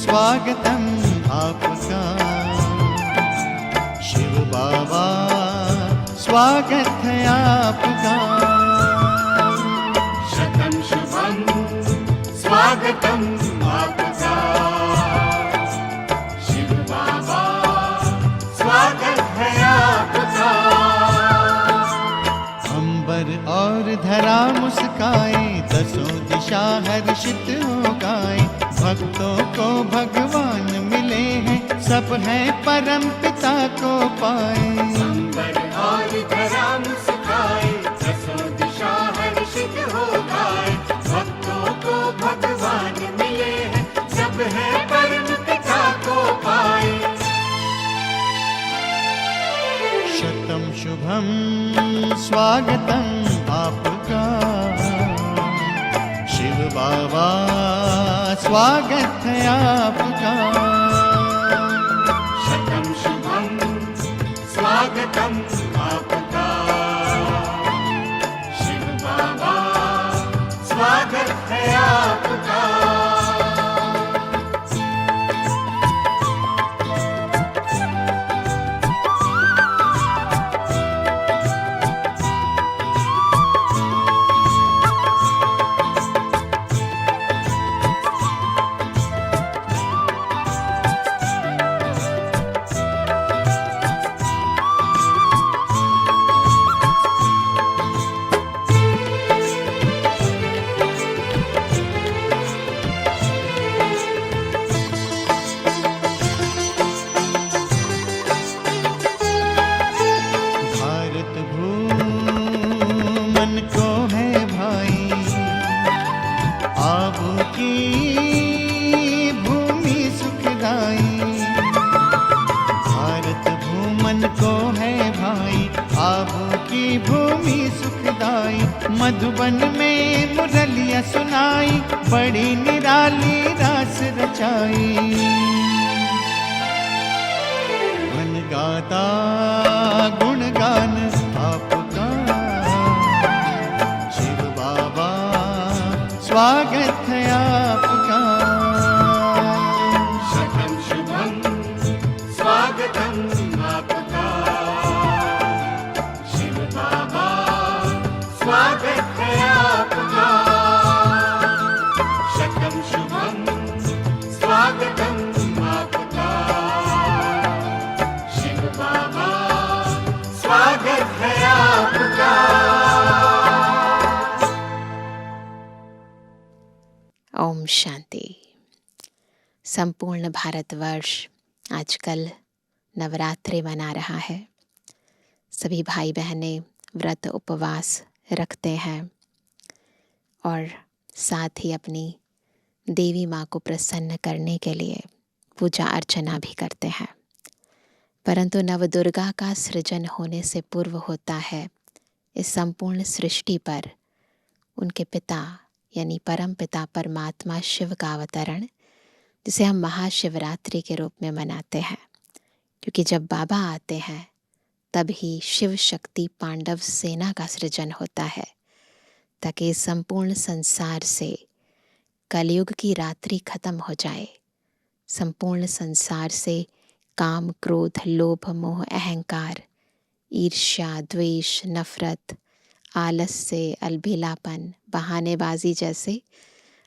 स्वागतम आपका शिव बाबा, स्वागत है आपका। शतम शुभम स्वागतम आपका शिव बाबा, स्वागत है आपका। अंबर और धरा मुस्काए, दसों दिशा हर्षित हो गाए। भक्तों को भगवान मिले हैं, सब हैं परम पिता को पाए। अंबर और धरा मुस्काए, दसों दिशा हर्षित हो गाए। भक्तों को भगवान मिले हैं, सब हैं परम पिता को पाए। शतम शुभम स्वागतम आपका शिव बाबा, स्वागत है आपका। शतम शुभम स्वागतम आपका शिव बाबा, स्वागत है आपका। मधुबन में मुरलिया सुनाई, बड़ी निराली रास रचाई। मन गाता गुणगान आपका शिव बाबा, स्वागत है आपका। शतम शुभम स्वागतम आपका शिव बाबा, स्वागत है आपका। शतम शुभम स्वागतम आपका शिव बाबा, स्वागत है आपका। ओम शांति। संपूर्ण भारतवर्ष आजकल नवरात्रि मना रहा है। सभी भाई बहनें व्रत उपवास रखते हैं और साथ ही अपनी देवी माँ को प्रसन्न करने के लिए पूजा अर्चना भी करते हैं। परंतु नवदुर्गा का सृजन होने से पूर्व होता है इस संपूर्ण सृष्टि पर उनके पिता यानी परम पिता परमात्मा शिव का अवतरण, जिसे हम महाशिवरात्रि के रूप में मनाते हैं। क्योंकि जब बाबा आते हैं तब ही शिव शक्ति पांडव सेना का सृजन होता है, ताकि संपूर्ण संसार से कलयुग की रात्रि खत्म हो जाए। संपूर्ण संसार से काम, क्रोध, लोभ, मोह, अहंकार, ईर्ष्या, द्वेष, नफरत, आलस्य, अलबेलापन, बहानेबाजी जैसे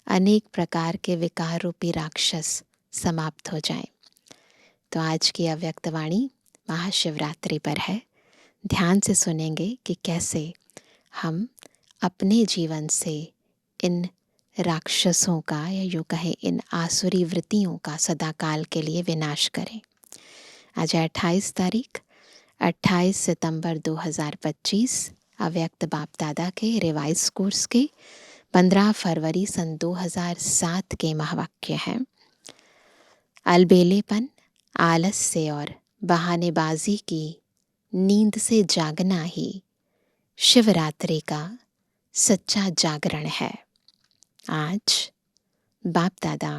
अनेक प्रकार के विकार रूपी राक्षस समाप्त हो जाएं। तो आज की अव्यक्त वाणी महाशिवरात्रि पर है। ध्यान से सुनेंगे कि कैसे हम अपने जीवन से इन राक्षसों का या यूँ कहें इन आसुरी वृत्तियों का सदाकाल के लिए विनाश करें। आज है 28 तारीख, 28 सितंबर 2025, अव्यक्त बाप दादा के रिवाइज कोर्स के 15 फरवरी सन 2007 के महावाक्य हैं, अलबेलेपन, आलस्य और बहानेबाजी की नींद से जागना ही शिवरात्रि का सच्चा जागरण है। आज बाप दादा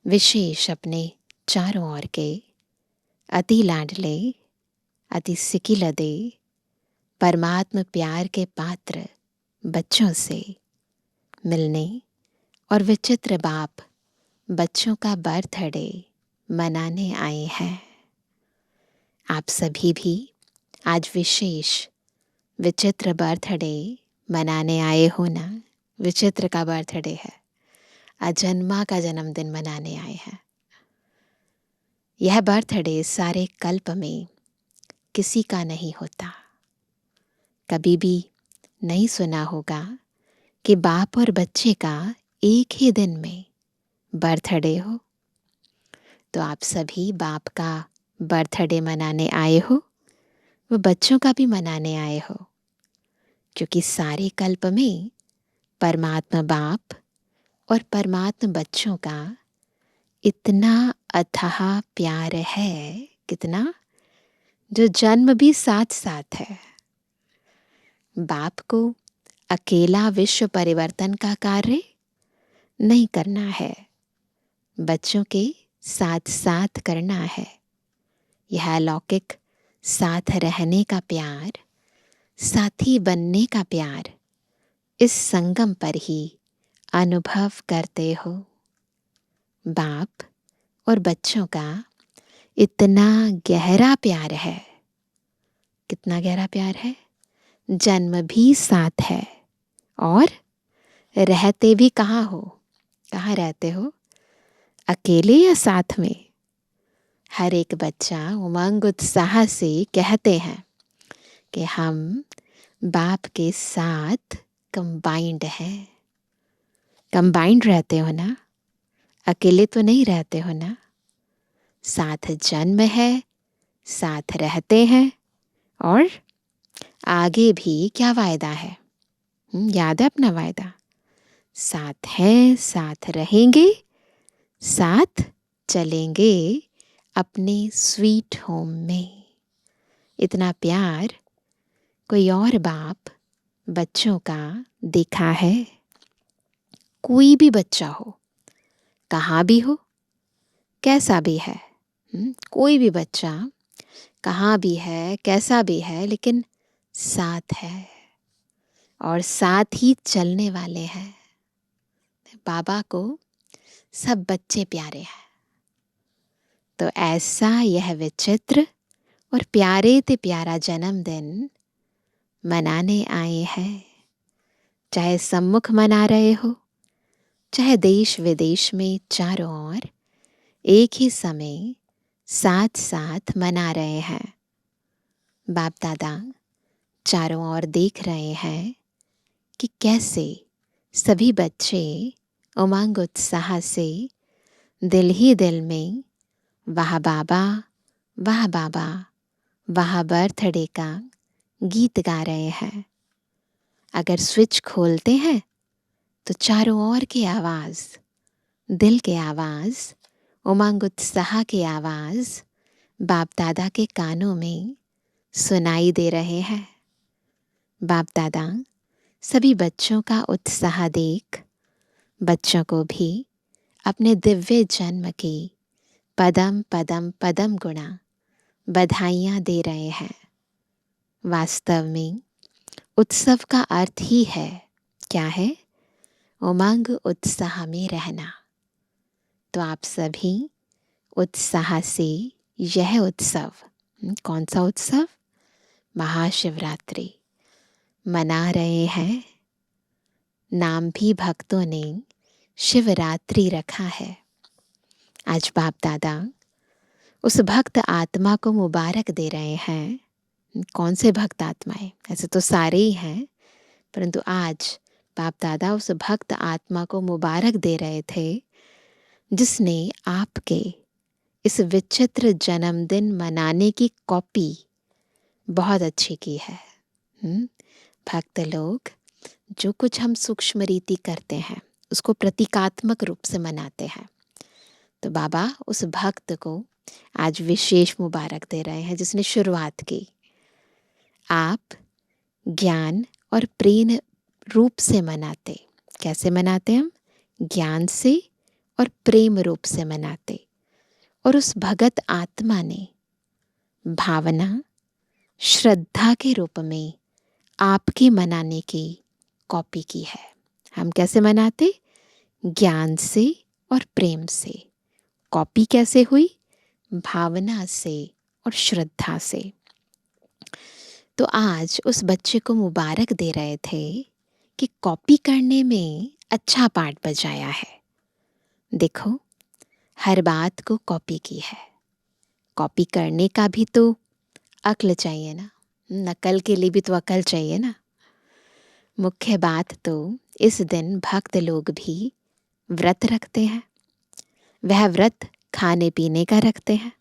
विशेष अपने चारों ओर के अति लाडले, अति सिकिलदे, परमात्म प्यार के पात्र बच्चों से मिलने और विचित्र बाप बच्चों का बर्थडे मनाने आए हैं। आप सभी भी आज विशेष विचित्र बर्थडे मनाने आए हो ना। विचित्र का बर्थडे है, अजन्मा का जन्मदिन मनाने आए हैं। यह बर्थडे सारे कल्प में किसी का नहीं होता। कभी भी नहीं सुना होगा कि बाप और बच्चे का एक ही दिन में बर्थडे हो। तो आप सभी बाप का बर्थडे मनाने आए हो, वो बच्चों का भी मनाने आए हो, क्योंकि सारे कल्प में परमात्मा बाप और परमात्मा बच्चों का इतना अथाह प्यार है, कितना, जो जन्म भी साथ साथ है। बाप को अकेला विश्व परिवर्तन का कार्य नहीं करना है, बच्चों के साथ साथ करना है। यह अलौकिक साथ रहने का प्यार, साथी बनने का प्यार इस संगम पर ही अनुभव करते हो। बाप और बच्चों का इतना गहरा प्यार है। कितना गहरा प्यार है? जन्म भी साथ है और रहते भी कहाँ हो? कहाँ रहते हो? अकेले या साथ में? हर एक बच्चा उमंग उत्साह से कहते हैं कि हम बाप के साथ कंबाइंड हैं। कंबाइंड रहते हो ना, अकेले तो नहीं रहते हो ना। साथ जन्म है, साथ रहते हैं और आगे भी क्या वायदा है? याद है अपना वायदा? साथ हैं, साथ रहेंगे, साथ चलेंगे अपने स्वीट होम में। इतना प्यार कोई और बाप बच्चों का देखा है? कोई भी बच्चा हो, कहाँ भी हो, कैसा भी है, कोई भी बच्चा कहाँ भी है, कैसा भी है, लेकिन साथ है और साथ ही चलने वाले हैं। बाबा को सब बच्चे प्यारे हैं। तो ऐसा यह विचित्र और प्यारे ते प्यारा जन्मदिन मनाने आए हैं। चाहे सम्मुख मना रहे हो, चाहे देश विदेश में चारों ओर एक ही समय साथ साथ मना रहे हैं। बाप दादा चारों ओर देख रहे हैं कि कैसे सभी बच्चे उमंग उत्साह से दिल ही दिल में वाह बाबा, वाह बाबा, वाह बर्थडे का गीत गा रहे हैं। अगर स्विच खोलते हैं तो चारों ओर की आवाज़, दिल के आवाज़, उमंग उत्साह की आवाज़ बाप दादा के कानों में सुनाई दे रहे हैं। बाप दादा सभी बच्चों का उत्साह देख बच्चों को भी अपने दिव्य जन्म की पदम पदम पदम गुणा बधाइयाँ दे रहे हैं। वास्तव में उत्सव का अर्थ ही है, क्या है? उमंग उत्साह में रहना। तो आप सभी उत्साह से यह उत्सव, कौन सा उत्सव? महाशिवरात्रि मना रहे हैं। नाम भी भक्तों ने शिवरात्रि रखा है। आज बाप दादा उस भक्त आत्मा को मुबारक दे रहे हैं। कौन से भक्त आत्माएं? ऐसे तो सारे ही हैं, परंतु आज बाप दादा उस भक्त आत्मा को मुबारक दे रहे थे जिसने आपके इस विचित्र जन्मदिन मनाने की कॉपी बहुत अच्छी की है। भक्त लोग जो कुछ हम सूक्ष्म रीति करते हैं उसको प्रतीकात्मक रूप से मनाते हैं। तो बाबा उस भक्त को आज विशेष मुबारक दे रहे हैं जिसने शुरुआत की। आप ज्ञान और प्रेम रूप से मनाते। कैसे मनाते हम? ज्ञान से और प्रेम रूप से मनाते। और उस भगत आत्मा ने भावना, श्रद्धा के रूप में आपके मनाने की कॉपी की है। हम कैसे मनाते? ज्ञान से और प्रेम से। कॉपी कैसे हुई? भावना से और श्रद्धा से। तो आज उस बच्चे को मुबारक दे रहे थे कि कॉपी करने में अच्छा पार्ट बजाया है। देखो, हर बात को कॉपी की है। कॉपी करने का भी तो अक्ल चाहिए ना, नकल के लिए भी तो अकल चाहिए ना। मुख्य बात तो इस दिन भक्त लोग भी व्रत रखते हैं। वह व्रत खाने पीने का रखते हैं।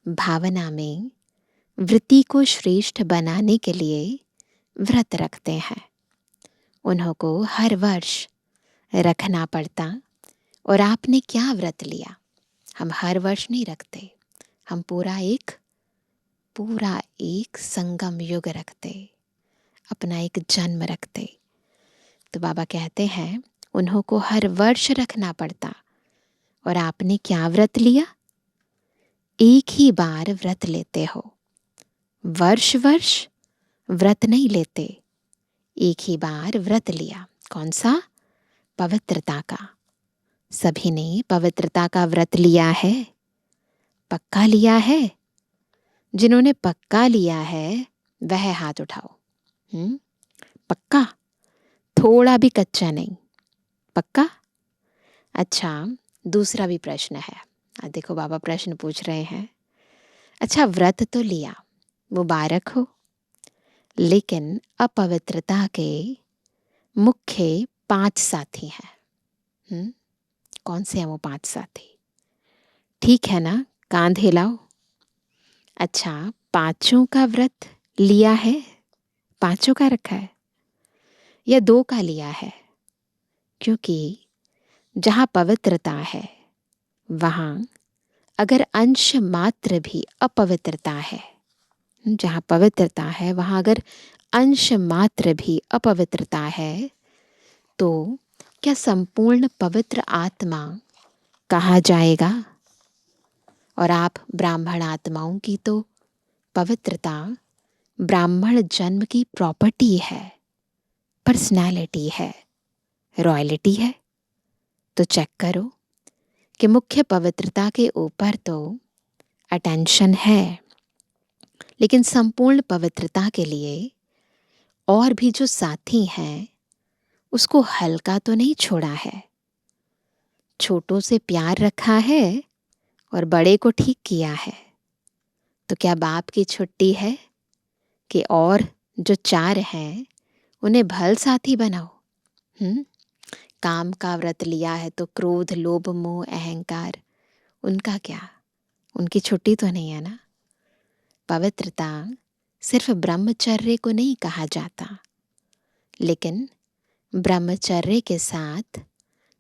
भावना में वृत्ति को श्रेष्ठ बनाने के लिए व्रत रखते हैं। उन्हों को हर वर्ष रखना पड़ता। और आपने क्या व्रत लिया? हम हर वर्ष नहीं रखते, हम पूरा एक संगम युग रखते, अपना एक जन्म रखते। तो बाबा कहते हैं उन्हों को हर वर्ष रखना पड़ता। और आपने क्या व्रत लिया? एक ही बार व्रत लेते हो। वर्ष वर्ष व्रत नहीं लेते, एक ही बार व्रत लिया। कौन सा? पवित्रता का। सभी ने पवित्रता का व्रत लिया है, पक्का लिया है। जिन्होंने पक्का लिया है वह हाथ उठाओ। पक्का? थोड़ा भी कच्चा नहीं, पक्का? अच्छा, दूसरा भी प्रश्न है। देखो बाबा प्रश्न पूछ रहे हैं। अच्छा, व्रत तो लिया, मुबारक हो, लेकिन अपवित्रता के मुख्य 5 साथी हैं। कौन से हैं वो 5 साथी? ठीक है ना, कांध हिलाओ। अच्छा, 5 का व्रत लिया है? 5 का रखा है या 2 का लिया है? क्योंकि जहाँ पवित्रता है वहाँ अगर अंश मात्र भी अपवित्रता है, जहाँ पवित्रता है वहाँ अगर अंश मात्र भी अपवित्रता है तो क्या संपूर्ण पवित्र आत्मा कहा जाएगा? और आप ब्राह्मण आत्माओं की तो पवित्रता ब्राह्मण जन्म की प्रॉपर्टी है, पर्सनैलिटी है, रॉयल्टी है। तो चेक करो कि मुख्य पवित्रता के ऊपर तो अटेंशन है, लेकिन संपूर्ण पवित्रता के लिए और भी जो साथी हैं उसको हल्का तो नहीं छोड़ा है। छोटों से प्यार रखा है और बड़े को ठीक किया है। तो क्या बाप की छुट्टी है कि और जो 4 हैं उन्हें भल साथी बनाओ? काम का व्रत लिया है तो क्रोध, लोभ, मोह, अहंकार, उनका क्या? उनकी छुट्टी तो नहीं है ना। पवित्रता सिर्फ ब्रह्मचर्य को नहीं कहा जाता, लेकिन ब्रह्मचर्य के साथ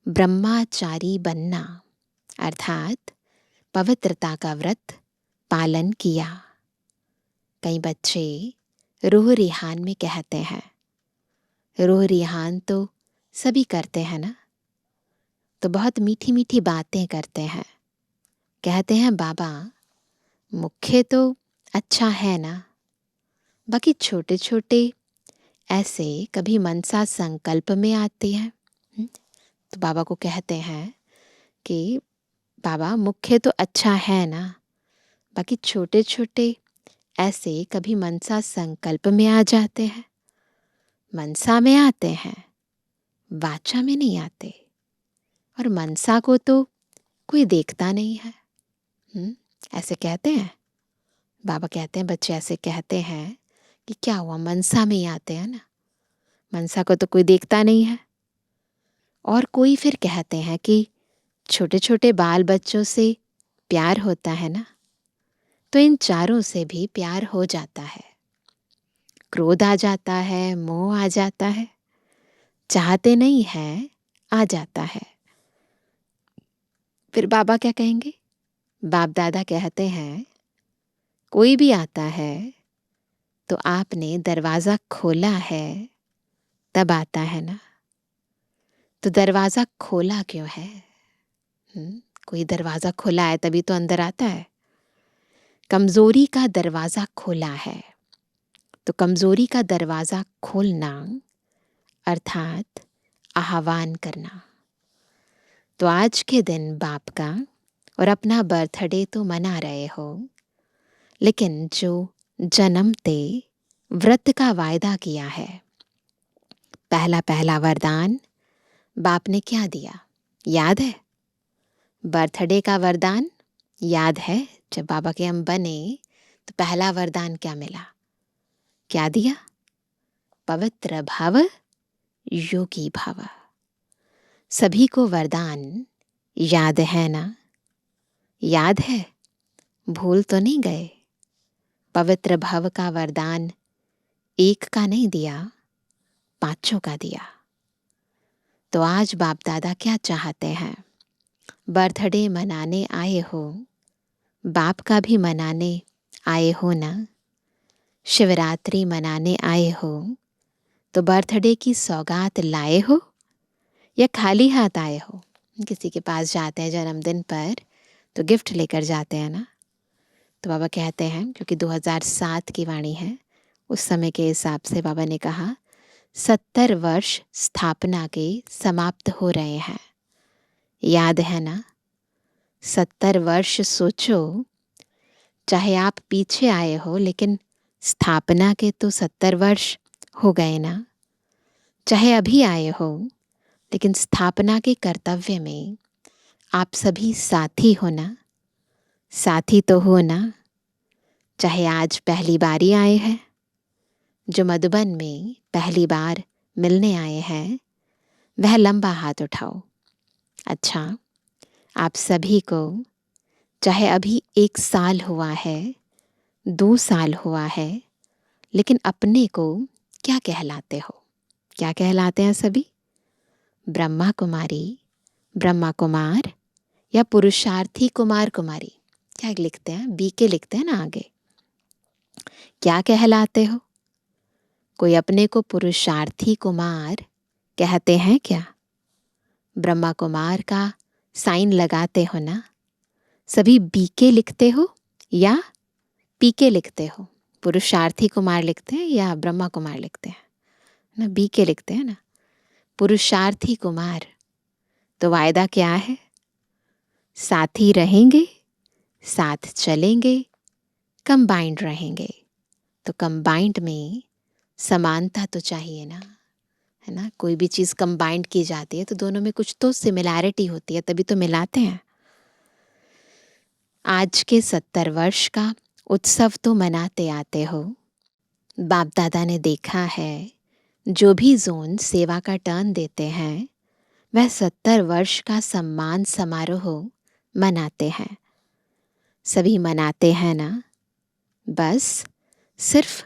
ब्रह्माचारी बनना, अर्थात पवित्रता का व्रत पालन किया। कई बच्चे रूह रिहान में कहते हैं, रूह रिहान तो सभी करते हैं ना, तो बहुत मीठी मीठी बातें करते हैं। कहते हैं बाबा मुख्य तो अच्छा है ना, बाकी छोटे छोटे ऐसे कभी मनसा संकल्प में आते हैं। तो बाबा को कहते हैं कि बाबा मुख्य तो अच्छा है ना, बाकी छोटे छोटे ऐसे कभी मनसा संकल्प में आ जाते हैं। मनसा में आते हैं, वाचा में नहीं आते। और मनसा को तो कोई देखता नहीं है। ऐसे कहते हैं बाबा। कहते हैं बच्चे ऐसे कहते हैं कि क्या हुआ, मनसा में ही आते हैं ना, मनसा को तो कोई देखता नहीं है। और कोई फिर कहते हैं कि छोटे छोटे बाल बच्चों से प्यार होता है ना, तो इन 4 से भी प्यार हो जाता है। क्रोध आ जाता है, मोह आ जाता है, चाहते नहीं हैं, आ जाता है। फिर बाबा क्या कहेंगे? बाप दादा कहते हैं कोई भी आता है तो आपने दरवाज़ा खोला है तब आता है ना। तो दरवाज़ा खोला क्यों है? कोई दरवाज़ा खुला है तभी तो अंदर आता है। कमज़ोरी का दरवाज़ा खोला है, तो कमज़ोरी का दरवाज़ा खोलना अर्थात आह्वान करना। तो आज के दिन बाप का और अपना बर्थडे तो मना रहे हो, लेकिन जो जन्मते व्रत का वायदा किया है, पहला पहला वरदान बाप ने क्या दिया याद है? बर्थडे का वरदान याद है? जब बाबा के हम बने तो पहला वरदान क्या मिला? क्या दिया? पवित्र भव, योगी भव। सभी को वरदान याद है ना? याद है? भूल तो नहीं गए? पवित्र भव का वरदान एक का नहीं दिया, 5 का दिया। तो आज बाप दादा क्या चाहते हैं? बर्थडे मनाने आए हो, बाप का भी मनाने आए हो ना। शिवरात्रि मनाने आए हो तो बर्थडे की सौगात लाए हो या खाली हाथ आए हो? किसी के पास जाते हैं जन्मदिन पर तो गिफ्ट लेकर जाते हैं ना। तो बाबा कहते हैं, क्योंकि 2007 की वाणी है, उस समय के हिसाब से बाबा ने कहा 70 वर्ष स्थापना के समाप्त हो रहे हैं। याद है ना? 70 वर्ष सोचो, चाहे आप पीछे आए हो लेकिन स्थापना के तो 70 वर्ष हो गए ना। चाहे अभी आए हो लेकिन स्थापना के कर्तव्य में आप सभी साथी हो ना। साथी तो हो ना। चाहे आज पहली बारी आए हैं, जो मधुबन में पहली बार मिलने आए हैं, वह लंबा हाथ उठाओ। अच्छा, आप सभी को चाहे अभी 1 साल हुआ है, 2 साल हुआ है, लेकिन अपने को क्या कहलाते हो? क्या कहलाते हैं सभी? ब्रह्मा कुमारी, ब्रह्मा कुमार या पुरुषार्थी कुमार कुमारी? क्या लिखते हैं? बीके लिखते हैं ना आगे। क्या कहलाते हो? कोई अपने को पुरुषार्थी कुमार कहते हैं क्या? ब्रह्मा कुमार का साइन लगाते हो ना। सभी बीके लिखते हो या पीके लिखते हो? पुरुषार्थी कुमार लिखते हैं या ब्रह्मा कुमार लिखते हैं ना? बीके लिखते हैं ना। पुरुषार्थी कुमार। तो वायदा क्या है? साथ ही रहेंगे, साथ चलेंगे, कंबाइंड रहेंगे। तो कंबाइंड में समानता तो चाहिए ना, है ना। कोई भी चीज़ कंबाइंड की जाती है तो दोनों में कुछ तो सिमिलैरिटी होती है, तभी तो मिलाते हैं। आज के 70 वर्ष का उत्सव तो मनाते आते हो। बाप दादा ने देखा है जो भी जोन सेवा का टर्न देते हैं वह 70 वर्ष का सम्मान समारोह मनाते हैं। सभी मनाते हैं ना। बस सिर्फ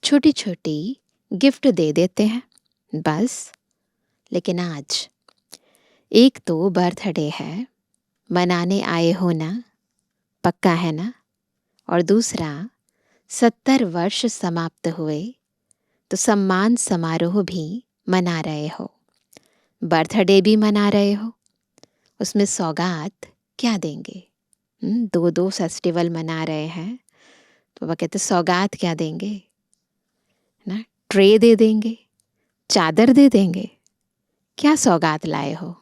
छोटी छोटी गिफ्ट दे देते हैं बस। लेकिन आज एक तो बर्थडे है, मनाने आए हो ना, पक्का है ना। और दूसरा 70 वर्ष समाप्त हुए तो सम्मान समारोह भी मना रहे हो, बर्थडे भी मना रहे हो। उसमें सौगात क्या देंगे? 2 फेस्टिवल मना रहे हैं तो वह कहते सौगात क्या देंगे ना। ट्रे दे देंगे, चादर दे देंगे, क्या सौगात लाए हो?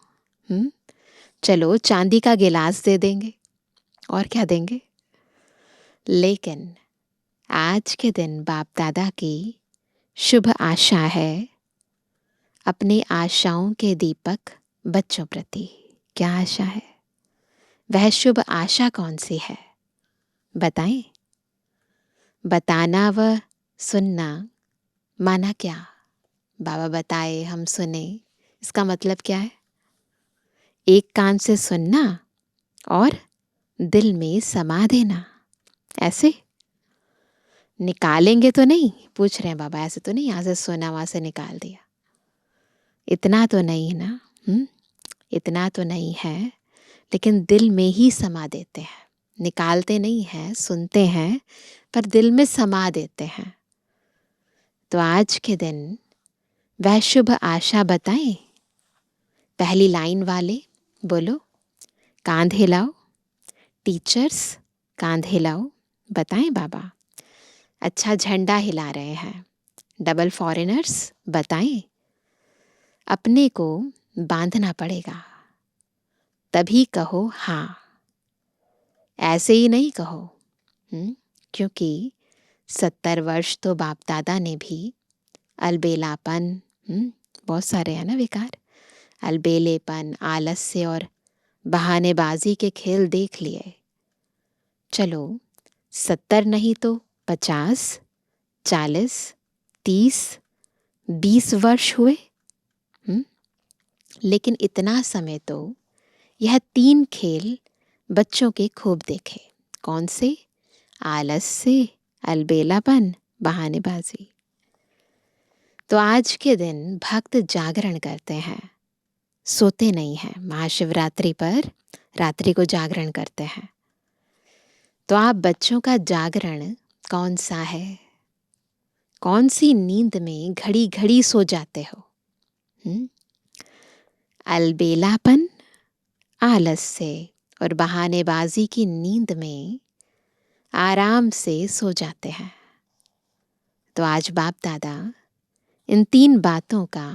चलो चांदी का गिलास दे देंगे, और क्या देंगे? लेकिन आज के दिन बाप दादा की शुभ आशा है, अपने आशाओं के दीपक बच्चों प्रति। क्या आशा है? वह शुभ आशा कौन सी है? बताएं। बताना व सुनना माना क्या? बाबा बताए, हम सुने, इसका मतलब क्या है? एक कान से सुनना और दिल में समा देना। ऐसे निकालेंगे तो नहीं? पूछ रहे हैं बाबा। ऐसे तो नहीं यहाँ से सुना वहाँ से निकाल दिया। इतना तो नहीं ना, इतना तो नहीं है, लेकिन दिल में ही समा देते हैं। निकालते नहीं हैं, सुनते हैं, पर दिल में समा देते हैं। तो आज के दिन वह शुभ आशा बताएं। पहली लाइन वाले बोलो, कांध हिलाओ। टीचर्स कांध हिलाओ, बताएं बाबा। अच्छा झंडा हिला रहे हैं। डबल फॉरेनर्स बताएं। अपने को बांधना पड़ेगा, तभी कहो हाँ। ऐसे ही नहीं कहो, क्योंकि 70 वर्ष तो बाप दादा ने भी अलबेलापन, बहुत सारे हैं ना विकार, अलबेलेपन, आलस्य और बहानेबाजी के खेल देख लिए। चलो 70 नहीं तो 50, 40, 30, 20 वर्ष हुए, लेकिन इतना समय तो यह 3 खेल बच्चों के खूब देखे। कौन से? आलस्य, अलबेलापन, बहानेबाजी। तो आज के दिन भक्त जागरण करते हैं, सोते नहीं हैं। महाशिवरात्रि पर रात्रि को जागरण करते हैं। तो आप बच्चों का जागरण कौन सा है? कौन सी नींद में घड़ी घड़ी सो जाते हो? अलबेलापन, आलस्य और बहानेबाजी की नींद में आराम से सो जाते हैं। तो आज बाप दादा इन 3 बातों का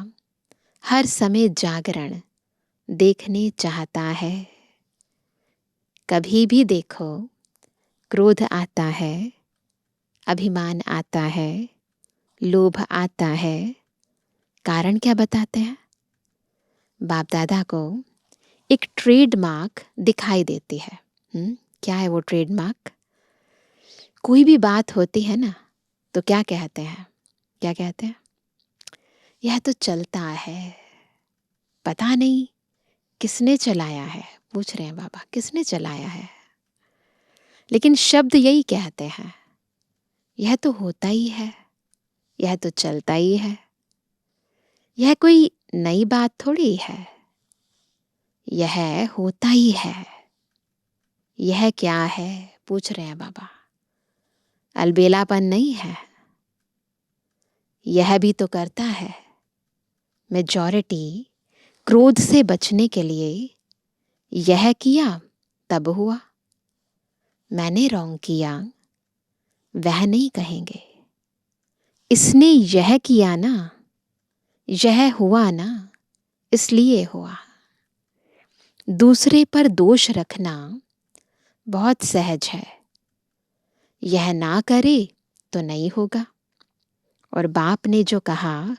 हर समय जागरण देखने चाहता है। कभी भी देखो, क्रोध आता है, अभिमान आता है, लोभ आता है। कारण क्या बताते हैं? बाप दादा को एक ट्रेडमार्क दिखाई देती है। क्या है वो ट्रेडमार्क? कोई भी बात होती है ना, तो क्या कहते हैं? क्या कहते हैं? यह तो चलता है, पता नहीं किसने चलाया है। पूछ रहे हैं बाबा, किसने चलाया है? लेकिन शब्द यही कहते हैं, यह तो होता ही है, यह तो चलता ही है। यह कोई नई बात थोड़ी है, यह होता ही है। यह क्या है? पूछ रहे हैं बाबा। अलबेलापन नहीं है, यह भी तो करता है। मेजॉरिटी क्रोध से बचने के लिए यह किया तब हुआ। मैंने रॉन्ग किया, वह नहीं कहेंगे। इसने यह किया ना, यह हुआ ना, इसलिए हुआ। दूसरे पर दोष रखना बहुत सहज है। यह ना करे तो नहीं होगा, और बाप ने जो कहा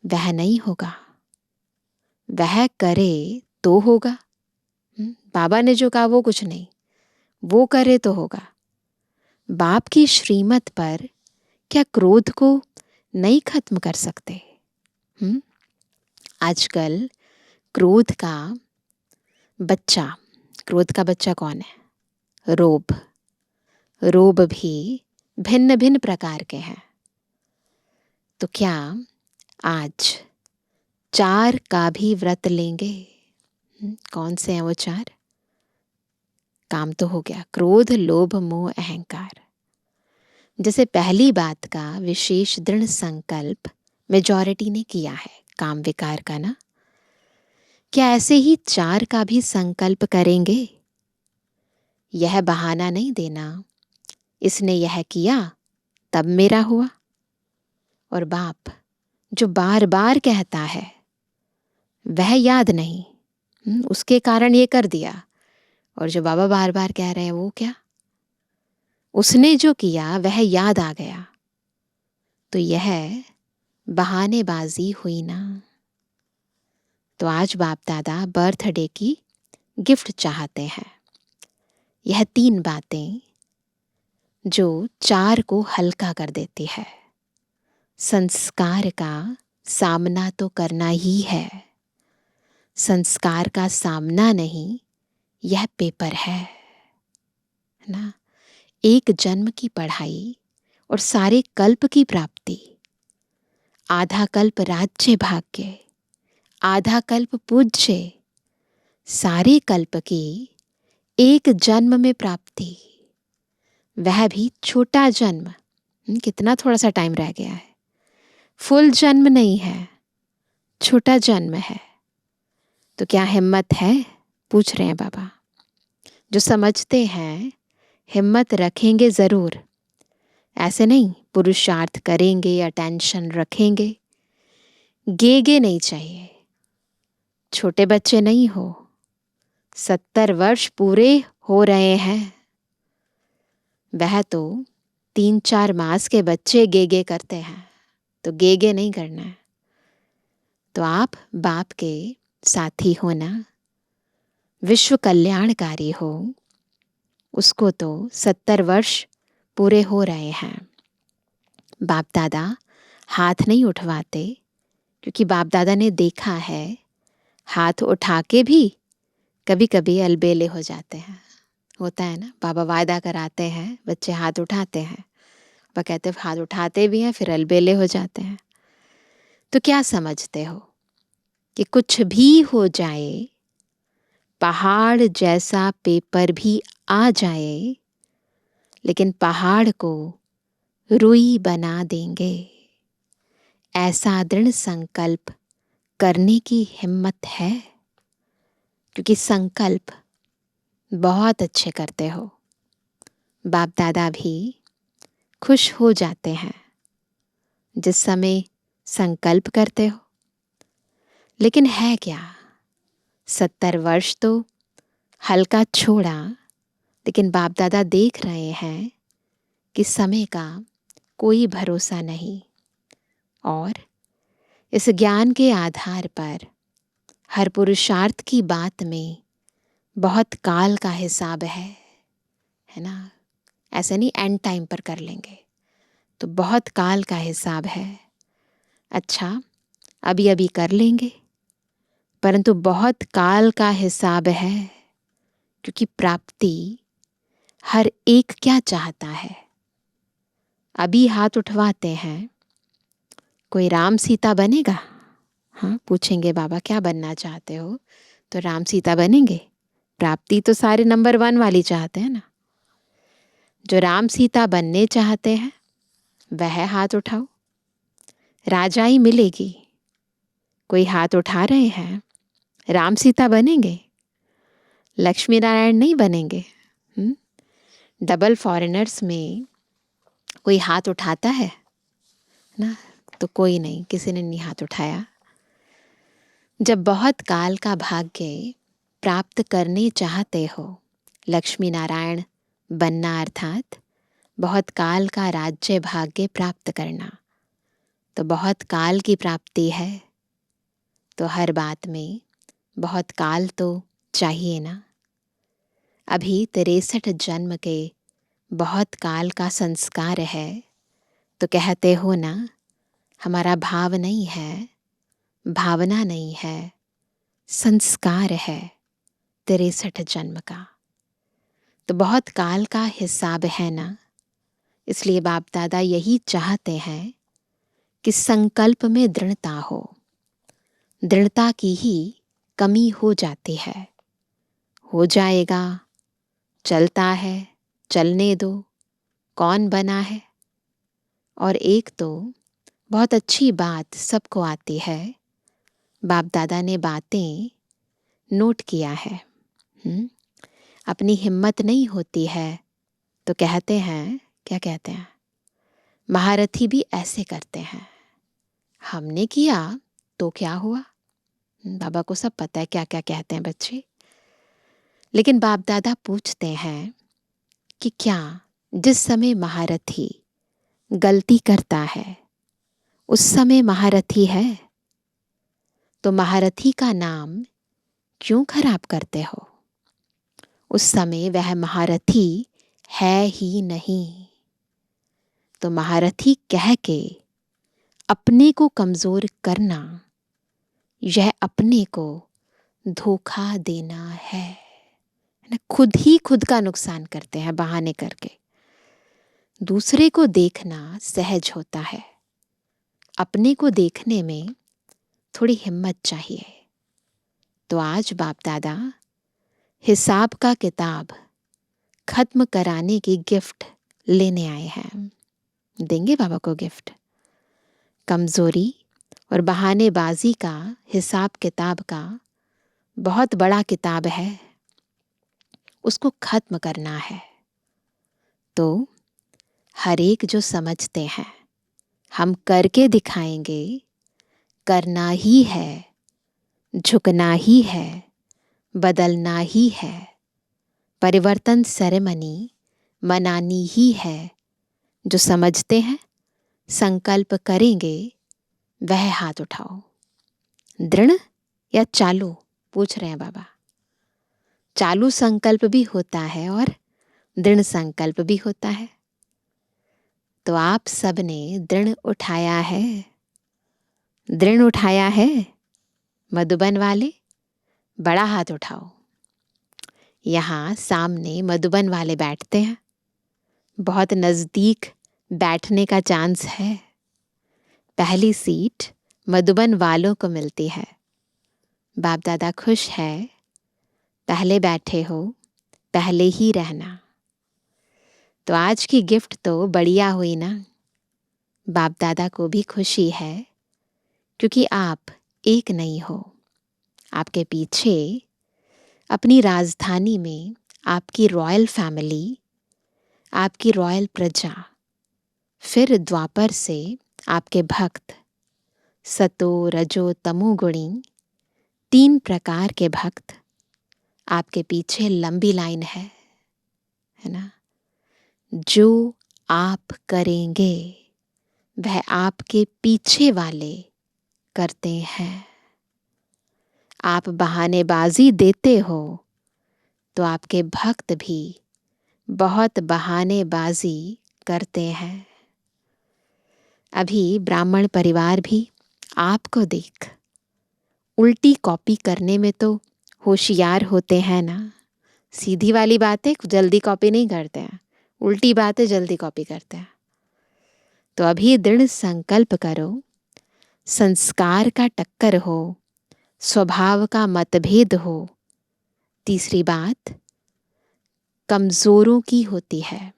वह नहीं होगा, वह करे तो होगा। बाबा ने जो कहा वो कुछ नहीं, वो करे तो होगा। बाप की श्रीमत पर क्या क्रोध को नहीं खत्म कर सकते? आजकल क्रोध का बच्चा कौन है? रोब। रोब भी भिन्न भिन्न प्रकार के हैं। तो क्या आज 4 का भी व्रत लेंगे? कौन से हैं वो 4? काम तो हो गया, क्रोध, लोभ, मोह, अहंकार। जैसे पहली बात का विशेष दृढ़ संकल्प मेजॉरिटी ने किया है, काम विकार का ना, क्या ऐसे ही 4 का भी संकल्प करेंगे? यह बहाना नहीं देना, इसने यह किया तब मेरा हुआ। और बाप जो बार बार कहता है वह याद नहीं, उसके कारण ये कर दिया। और जो बाबा बार बार कह रहे हैं वो क्या? उसने जो किया वह याद आ गया। तो यह बहानेबाजी हुई ना। तो आज बाप दादा बर्थडे की गिफ्ट चाहते हैं। यह 3 बातें जो 4 को हल्का कर देती है। संस्कार का सामना तो करना ही है। संस्कार का सामना नहीं, यह पेपर है ना। एक जन्म की पढ़ाई और सारे कल्प की प्राप्ति, आधा कल्प राज्य भाग्य, आधा कल्प पूज्य, सारे कल्प की एक जन्म में प्राप्ति, वह भी छोटा जन्म। कितना थोड़ा सा टाइम रह गया है, फुल जन्म नहीं है, छोटा जन्म है। तो क्या हिम्मत है, पूछ रहे हैं बाबा। जो समझते हैं हिम्मत रखेंगे ज़रूर, ऐसे नहीं पुरुषार्थ करेंगे या टेंशन रखेंगे, गेगे नहीं चाहिए। छोटे बच्चे नहीं हो, 70 वर्ष पूरे हो रहे हैं। वह तो 3-4 मास के बच्चे गेगे करते हैं, तो गेगे नहीं करना है। तो आप बाप के साथी हो ना, विश्व कल्याणकारी हो। उसको तो 70 वर्ष पूरे हो रहे हैं। बाप दादा हाथ नहीं उठवाते, क्योंकि बाप दादा ने देखा है हाथ उठा के भी कभी कभी अलबेले हो जाते हैं। होता है ना, बाबा वायदा कराते हैं, बच्चे हाथ उठाते हैं, बाबा कहते हाथ उठाते भी हैं फिर अलबेले हो जाते हैं। तो क्या समझते हो कि कुछ भी हो जाए, पहाड़ जैसा पेपर भी आ जाए, लेकिन पहाड़ को रुई बना देंगे। ऐसा दृढ़ संकल्प करने की हिम्मत है, क्योंकि संकल्प बहुत अच्छे करते हो। बाप दादा भी खुश हो जाते हैं जिस समय संकल्प करते हो। लेकिन है क्या, 70 वर्ष तो हल्का छोड़ा, लेकिन बाप दादा देख रहे हैं कि समय का कोई भरोसा नहीं। और इस ज्ञान के आधार पर हर पुरुषार्थ की बात में बहुत काल का हिसाब है ना। ऐसे नहीं एंड टाइम पर कर लेंगे, तो बहुत काल का हिसाब है। अच्छा, अभी अभी कर लेंगे, परंतु बहुत काल का हिसाब है, क्योंकि प्राप्ति हर एक क्या चाहता है। अभी हाथ उठवाते हैं, कोई राम सीता बनेगा? हाँ, पूछेंगे बाबा क्या बनना चाहते हो, तो राम सीता बनेंगे। प्राप्ति तो सारे नंबर 1 वाली चाहते हैं ना। जो राम सीता बनने चाहते हैं वह हाथ उठाओ, राजाई मिलेगी। कोई हाथ उठा रहे हैं, राम सीता बनेंगे, लक्ष्मी नारायण नहीं बनेंगे। डबल फॉरेनर्स में कोई हाथ उठाता है ना? तो कोई नहीं, किसी ने नहीं हाथ उठाया। जब बहुत काल का भाग्य प्राप्त करने चाहते हो, लक्ष्मी नारायण बनना अर्थात बहुत काल का राज्य भाग्य प्राप्त करना, तो बहुत काल की प्राप्ति है। तो हर बात में बहुत काल तो चाहिए ना। अभी 63 जन्म के बहुत काल का संस्कार है, तो कहते हो ना हमारा भाव नहीं है, भावना नहीं है, संस्कार है 63 जन्म का। तो बहुत काल का हिसाब है ना। इसलिए बाप दादा यही चाहते हैं कि संकल्प में दृढ़ता हो। दृढ़ता की ही कमी हो जाती है। हो जाएगा, चलता है, चलने दो, कौन बना है। और एक तो बहुत अच्छी बात सबको आती है, बाप दादा ने बातें नोट किया है। अपनी हिम्मत नहीं होती है तो कहते हैं, क्या कहते हैं, महारथी भी ऐसे करते हैं। हमने किया तो क्या हुआ, बाबा को सब पता है क्या क्या कहते हैं बच्चे। लेकिन बाप दादा पूछते हैं कि क्या जिस समय महारथी गलती करता है उस समय महारथी है, तो महारथी का नाम क्यों खराब करते हो? उस समय वह महारथी है ही नहीं। तो महारथी कह के अपने को कमजोर करना, यह अपने को धोखा देना है ना। खुद ही खुद का नुकसान करते हैं बहाने करके। दूसरे को देखना सहज होता है, अपने को देखने में थोड़ी हिम्मत चाहिए। तो आज बाप दादा हिसाब का किताब खत्म कराने की गिफ्ट लेने आए हैं। देंगे बाबा को गिफ्ट। कमजोरी और बहानेबाजी का हिसाब किताब का बहुत बड़ा किताब है, उसको खत्म करना है। तो हर एक जो समझते हैं हम करके दिखाएंगे, करना ही है, झुकना ही है, बदलना ही है, परिवर्तन सेरेमनी मनानी ही है। जो समझते हैं संकल्प करेंगे वह हाथ उठाओ। दृढ़ या चालू पूछ रहे हैं बाबा। चालू संकल्प भी होता है और दृढ़ संकल्प भी होता है। तो आप सबने दृढ़ उठाया है, दृढ़ उठाया है। मधुबन वाले बड़ा हाथ उठाओ। यहाँ सामने मधुबन वाले बैठते हैं, बहुत नजदीक बैठने का चांस है। पहली सीट मधुबन वालों को मिलती है। बाप दादा खुश है, पहले बैठे हो, पहले ही रहना। तो आज की गिफ्ट तो बढ़िया हुई ना। बाप दादा को भी खुशी है क्योंकि आप एक नहीं हो। आपके पीछे अपनी राजधानी में आपकी रॉयल फैमिली, आपकी रॉयल प्रजा, फिर द्वापर से आपके भक्त, सतो रजो तमो गुणी 3 प्रकार के भक्त आपके पीछे लंबी लाइन है ना। जो आप करेंगे वह आपके पीछे वाले करते हैं। आप बहानेबाजी देते हो तो आपके भक्त भी बहुत बहानेबाजी करते हैं। अभी ब्राह्मण परिवार भी आपको देख उल्टी कॉपी करने में तो होशियार होते हैं ना। सीधी वाली बातें जल्दी कॉपी नहीं करते हैं, उल्टी बातें जल्दी कॉपी करते हैं। तो अभी दृढ़ संकल्प करो, संस्कार का टक्कर हो, स्वभाव का मतभेद हो। तीसरी बात कमजोरों की होती है।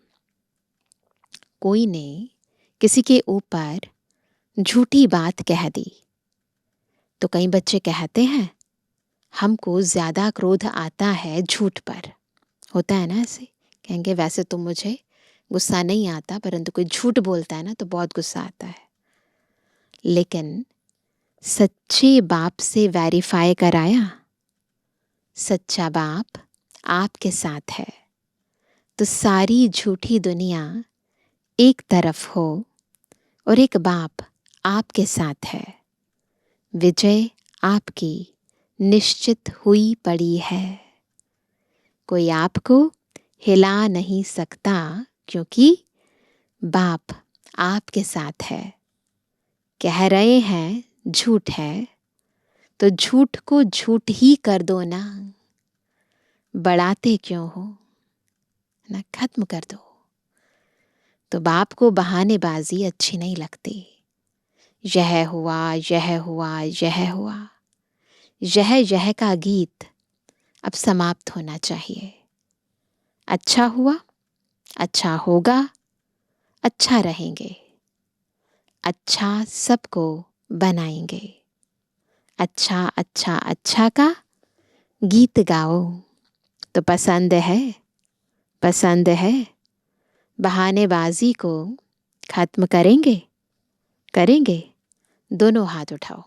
कोई ने किसी के ऊपर झूठी बात कह दी तो कई बच्चे कहते हैं हमको ज्यादा क्रोध आता है झूठ पर। होता है ना ऐसे, कहेंगे वैसे तो मुझे गुस्सा नहीं आता, परंतु कोई झूठ बोलता है ना तो बहुत गुस्सा आता है। लेकिन सच्चे बाप से वेरीफाई कराया, सच्चा बाप आपके साथ है तो सारी झूठी दुनिया एक तरफ हो और एक बाप आपके साथ है। विजय आपकी निश्चित हुई पड़ी है। कोई आपको हिला नहीं सकता क्योंकि बाप आपके साथ है। कह रहे हैं झूठ है तो झूठ को झूठ ही कर दो ना। बढ़ाते क्यों हो ना, खत्म कर दो। तो बाप को बहानेबाजी अच्छी नहीं लगती। यह हुआ, यह हुआ, यह हुआ, यह का गीत अब समाप्त होना चाहिए। अच्छा हुआ, अच्छा होगा, अच्छा रहेंगे, अच्छा सबको बनाएंगे। अच्छा अच्छा अच्छा का गीत गाओ। तो पसंद है, पसंद है। बहानेबाजी को खत्म करेंगे, करेंगे। दोनों हाथ उठाओ,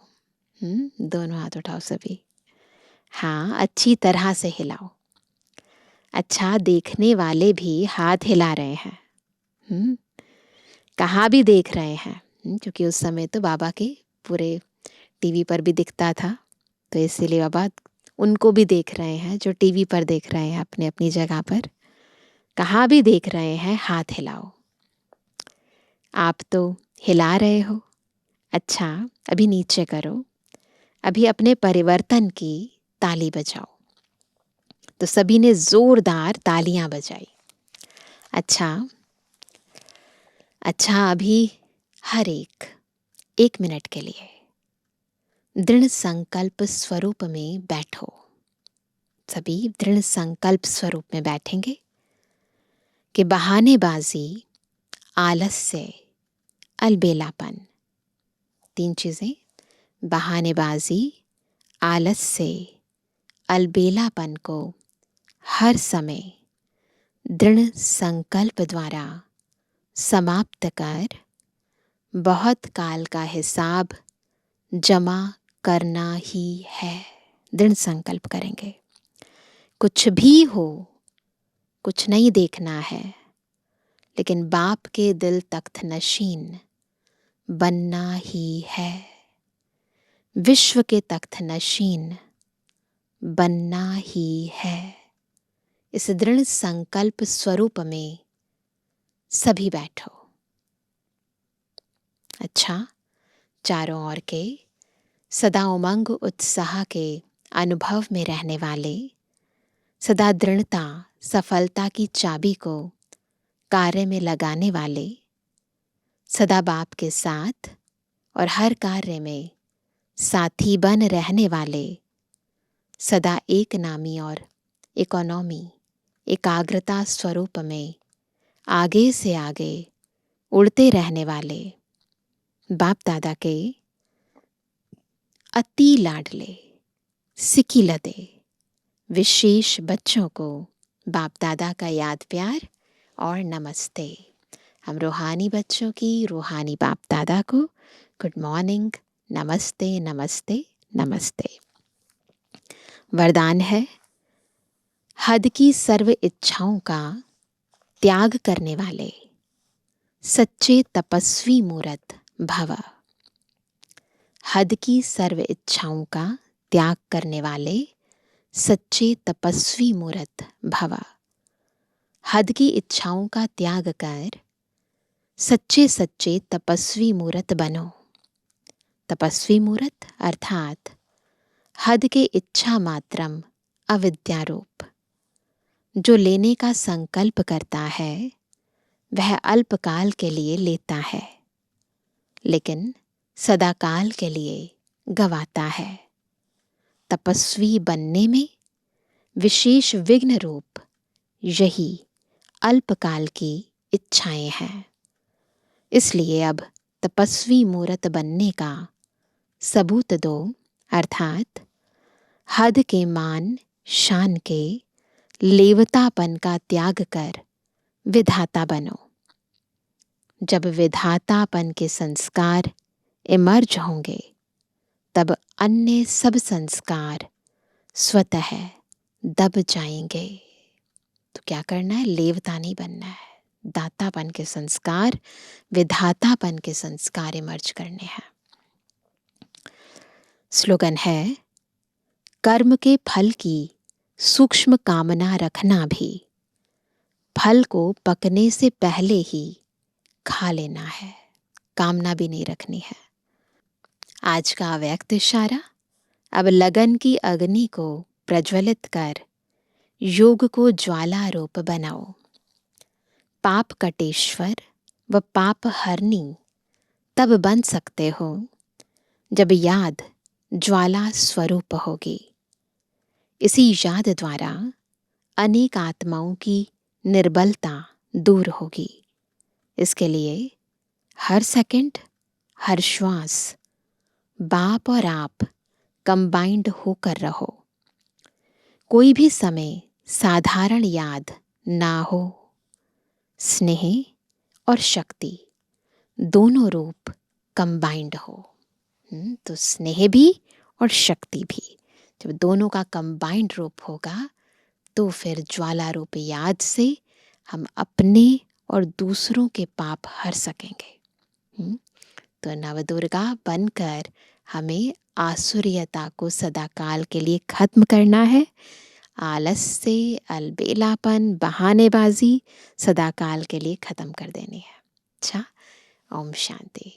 दोनों हाथ उठाओ सभी। हाँ, अच्छी तरह से हिलाओ। अच्छा देखने वाले भी हाथ हिला रहे हैं। कहाँ भी देख रहे हैं, क्योंकि उस समय तो बाबा के पूरे टीवी पर भी दिखता था, तो इसीलिए बाबा उनको भी देख रहे हैं जो टीवी पर देख रहे हैं अपने अपनी जगह पर। कहाँ भी देख रहे हैं, हाथ हिलाओ। आप तो हिला रहे हो। अच्छा, अभी नीचे करो। अभी अपने परिवर्तन की ताली बजाओ। तो सभी ने जोरदार तालियां बजाई। अच्छा, अभी हर एक 1 मिनट के लिए दृढ़ संकल्प स्वरूप में बैठो। सभी दृढ़ संकल्प स्वरूप में बैठेंगे कि बहानेबाजी, आलस्य, अलबेलापन, 3 चीजें, बहानेबाजी, आलस्य, अलबेलापन को हर समय दृढ़ संकल्प द्वारा समाप्त कर बहुत काल का हिसाब जमा करना ही है। दृढ़ संकल्प करेंगे, कुछ भी हो, कुछ नहीं देखना है, लेकिन बाप के दिल तख्त नशीन बनना ही है। विश्व के तख्त नशीन बनना ही है। इस दृढ़ संकल्प स्वरूप में सभी बैठो। अच्छा, चारों ओर के सदा उमंग उत्साह के अनुभव में रहने वाले, सदा दृढ़ता सफलता की चाबी को कार्य में लगाने वाले, सदा बाप के साथ और हर कार्य में साथी बन रहने वाले, सदा एक नामी और इकोनॉमी एकाग्रता स्वरूप में आगे से आगे उड़ते रहने वाले बाप दादा के अति लाडले सिकिलदे विशेष बच्चों को बाप दादा का याद प्यार और नमस्ते। हम रूहानी बच्चों की रूहानी बाप दादा को गुड मॉर्निंग, नमस्ते नमस्ते नमस्ते। वरदान है, हद की सर्व इच्छाओं का त्याग करने वाले सच्चे तपस्वी मूरत भव। हद की सर्व इच्छाओं का त्याग करने वाले सच्चे तपस्वी मूरत भव। हद की इच्छाओं का त्याग कर सच्चे सच्चे तपस्वी मूरत बनो। तपस्वी मूरत अर्थात हद के इच्छा मात्रम अविद्यारूप। जो लेने का संकल्प करता है वह अल्पकाल के लिए लेता है, लेकिन सदाकाल के लिए गवाता है। तपस्वी बनने में विशेष विघ्न रूप यही अल्पकाल की इच्छाएं हैं। इसलिए अब तपस्वी मूरत बनने का सबूत दो, अर्थात हद के मान शान के लेवतापन का त्याग कर विधाता बनो। जब विधातापन के संस्कार इमर्ज होंगे तब अन्य सब संस्कार स्वतः दब जाएंगे। तो क्या करना है? लेवता नहीं बनना है। दातापन के संस्कार, विधातापन के संस्कार इमर्ज करने हैं। स्लोगन है, कर्म के फल की सूक्ष्म कामना रखना भी फल को पकने से पहले ही खा लेना है। कामना भी नहीं रखनी है। आज का अव्यक्त इशारा, अब लगन की अग्नि को प्रज्वलित कर योग को ज्वाला रूप बनाओ। पाप कटेश्वर व पाप हरनी तब बन सकते हो जब याद ज्वाला स्वरूप होगी। इसी याद द्वारा अनेक आत्माओं की निर्बलता दूर होगी। इसके लिए हर सेकंड, हर श्वास बाप और आप कंबाइंड होकर रहो। कोई भी समय साधारण याद ना हो। स्नेह और शक्ति दोनों रूप कंबाइंड हो। तो स्नेह भी और शक्ति भी जब दोनों का कंबाइंड रूप होगा तो फिर ज्वाला रूप याद से हम अपने और दूसरों के पाप हर सकेंगे। तो नवदुर्गा बनकर हमें आसुरियता को सदाकाल के लिए खत्म करना है। आलस्य, अलबेलापन, बहानेबाजी सदाकाल के लिए खत्म कर देनी है। अच्छा, ओम शांति।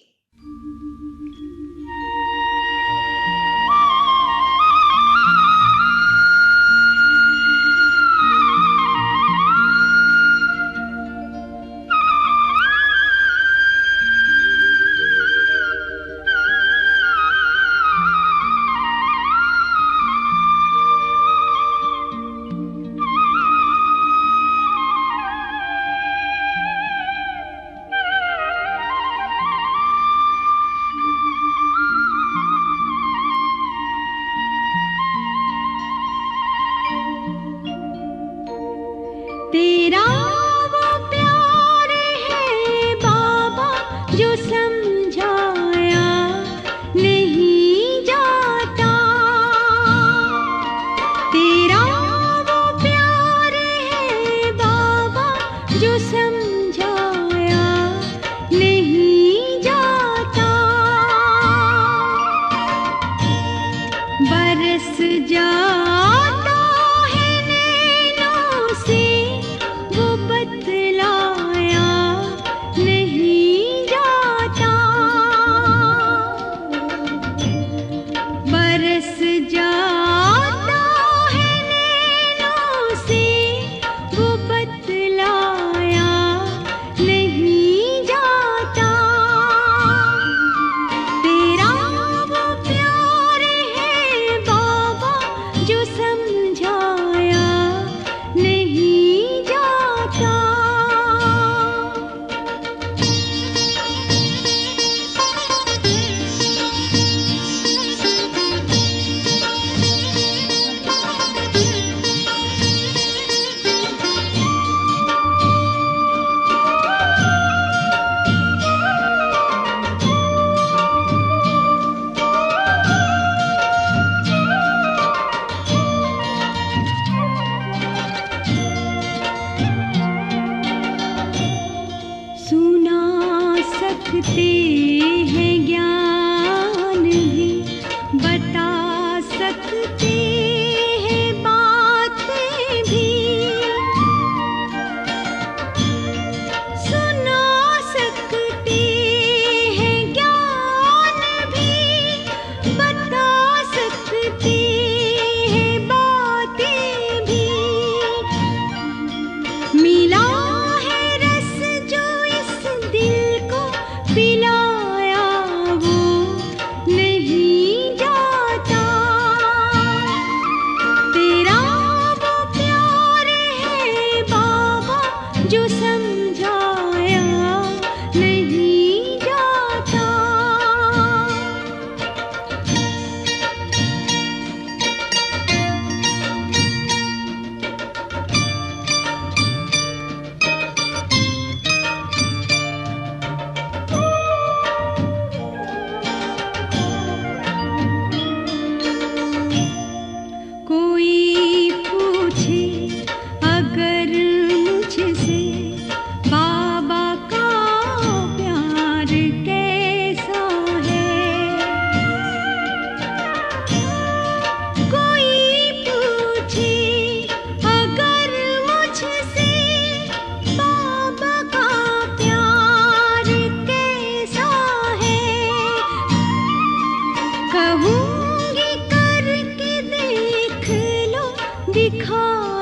दिखा